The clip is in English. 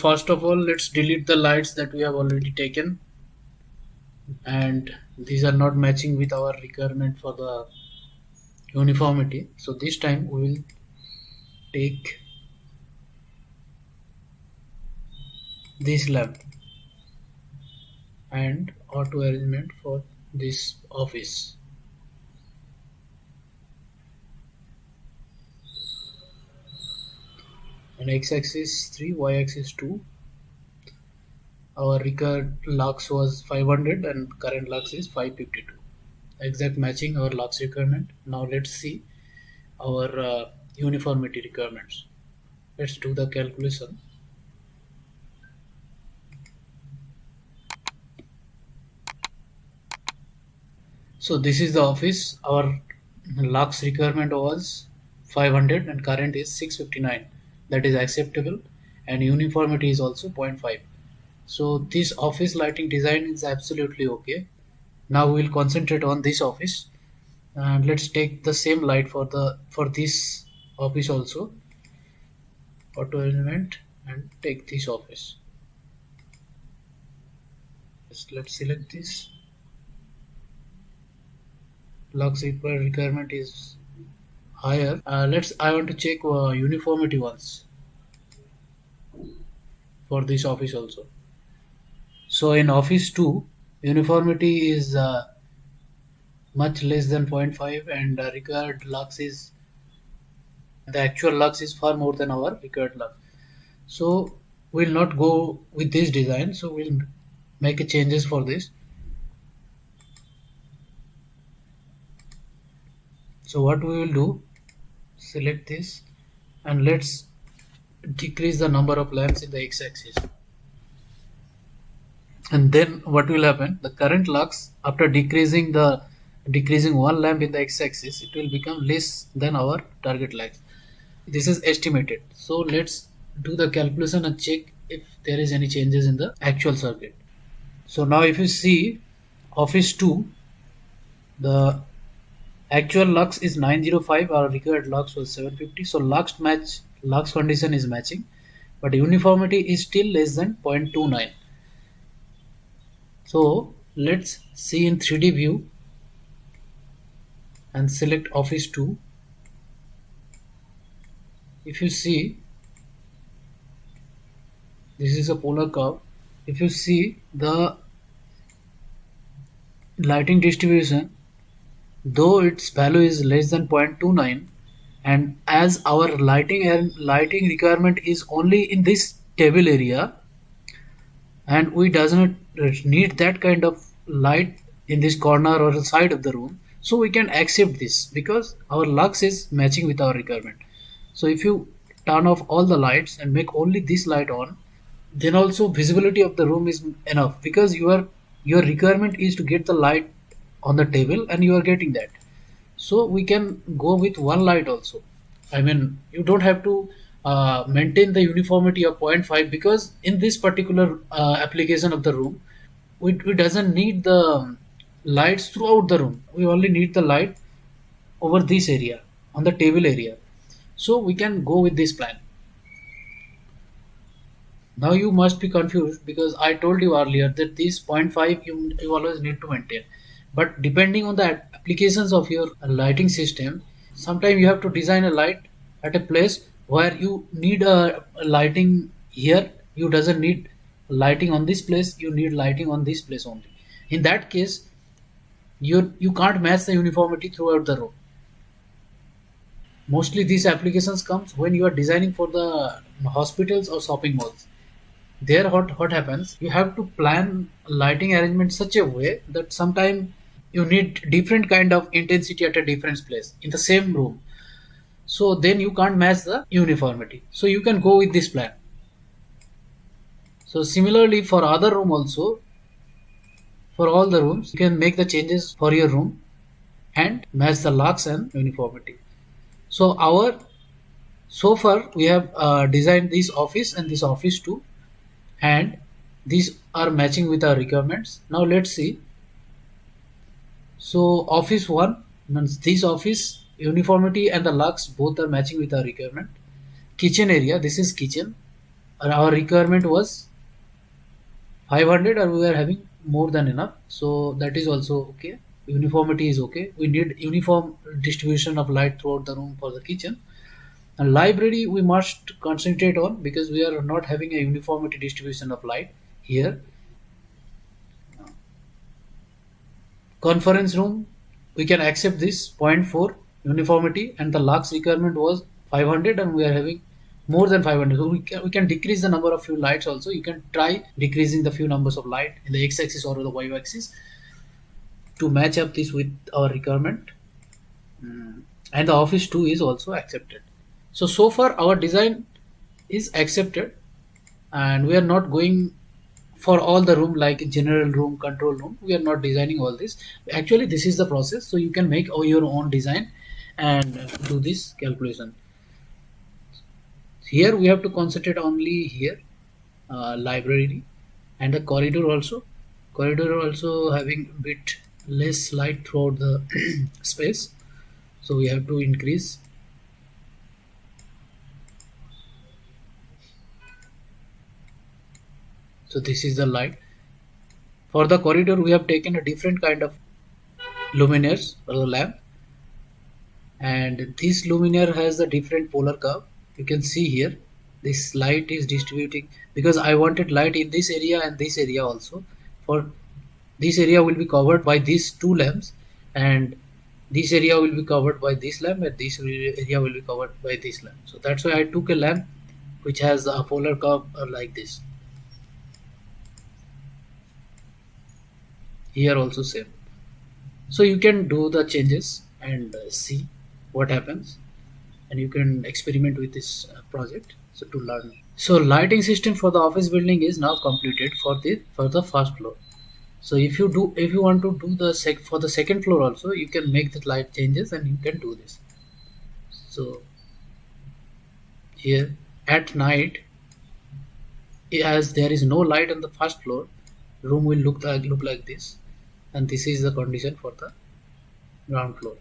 first of all, let's delete the lights that we have already taken, and these are not matching with our requirement for the uniformity. So this time we will take this lamp and auto arrangement for this office. And x-axis 3, y-axis 2. Our record lux was 500 and current lux is 552. Exact matching our lux requirement. Now let's see our uniformity requirements. Let's do the calculation. So this is the office. Our lux requirement was 500 and current is 659. That is acceptable, and uniformity is also 0.5. So this office lighting design is absolutely okay. Now we will concentrate on this office, and let's take the same light for this office also. Auto arrangement and take this office. Let's select this. Lux requirement is higher. I want to check uniformity once for this office also. So in office 2, uniformity is much less than 0.5, and required lux is, the actual lux is far more than our required lux. So we'll not go with this design, so we'll make a changes for this. So what we will do, select this and let's decrease the number of lamps in the x-axis. And then what will happen, the current lux, after decreasing one lamp in the x-axis, it will become less than our target lux. This is estimated. So let's do the calculation and check if there is any changes in the actual circuit. So now if you see office 2, the actual lux is 905, our required lux was 750. So lux condition is matching, but uniformity is still less than 0.29. So let's see in 3D view and select office 2. If you see, this is a polar curve. If you see the lighting distribution, though its value is less than 0.29, and as our lighting requirement is only in this table area, and we does not need that kind of light in this corner or the side of the room, so we can accept this because our lux is matching with our requirement. So if you turn off all the lights and make only this light on, then also visibility of the room is enough, because your requirement is to get the light on the table and you are getting that. So we can go with one light also. I mean, you don't have to maintain the uniformity of 0.5, because in this particular application of the room, we doesn't need the lights throughout the room. We only need the light over this area on the table area. So we can go with this plan. Now you must be confused, because I told you earlier that this 0.5 you always need to maintain. But depending on the applications of your lighting system, sometimes you have to design a light at a place where you need a lighting here. You doesn't need lighting on this place. You need lighting on this place only. In that case, you can't match the uniformity throughout the room. Mostly these applications comes when you are designing for the hospitals or shopping malls. There what happens, you have to plan lighting arrangement such a way that sometimes you need different kind of intensity at a different place in the same room. So then you can't match the uniformity. So you can go with this plan. So similarly for other room also, for all the rooms, you can make the changes for your room and match the lux and uniformity. So so far we have designed this office and this office too, and these are matching with our requirements. Now let's see. So office 1 means this office, uniformity and the lux both are matching with our requirement. Kitchen area, this is kitchen. our requirement was 500 or we are having more than enough, so that is also okay. Uniformity is okay. We need uniform distribution of light throughout the room for the kitchen. And library we must concentrate on because we are not having a uniformity distribution of light here. Conference room, we can accept this point 4 uniformity, and the lux requirement was 500 and we are having more than 500, so we can decrease the number of few lights also. You can try decreasing the few numbers of light in the x-axis or the y-axis to match up this with our requirement. And the office 2 is also accepted. So far our design is accepted, and we are not going for all the room like general room, control room. We are not designing all this. Actually this is the process, so you can make your own design and do this calculation. Here we have to concentrate only here, library and the corridor also having a bit less light throughout the space, so we have to increase. So this is the light for the corridor. We have taken a different kind of luminaires or the lamp, and this luminaire has a different polar curve. You can see here this light is distributing because I wanted light in this area and this area also. For this area will be covered by these two lamps, and this area will be covered by this lamp, and this area will be covered by this lamp. So that's why I took a lamp which has a polar curve like this. Here also same. So you can do the changes and see what happens, and you can experiment with this project so to learn. So lighting system for the office building is now completed for the first floor. So if you want to do the for the second floor also, you can make the light changes and you can do this. So here at night, as there is no light on the first floor, room will look like this, and this is the condition for the ground floor.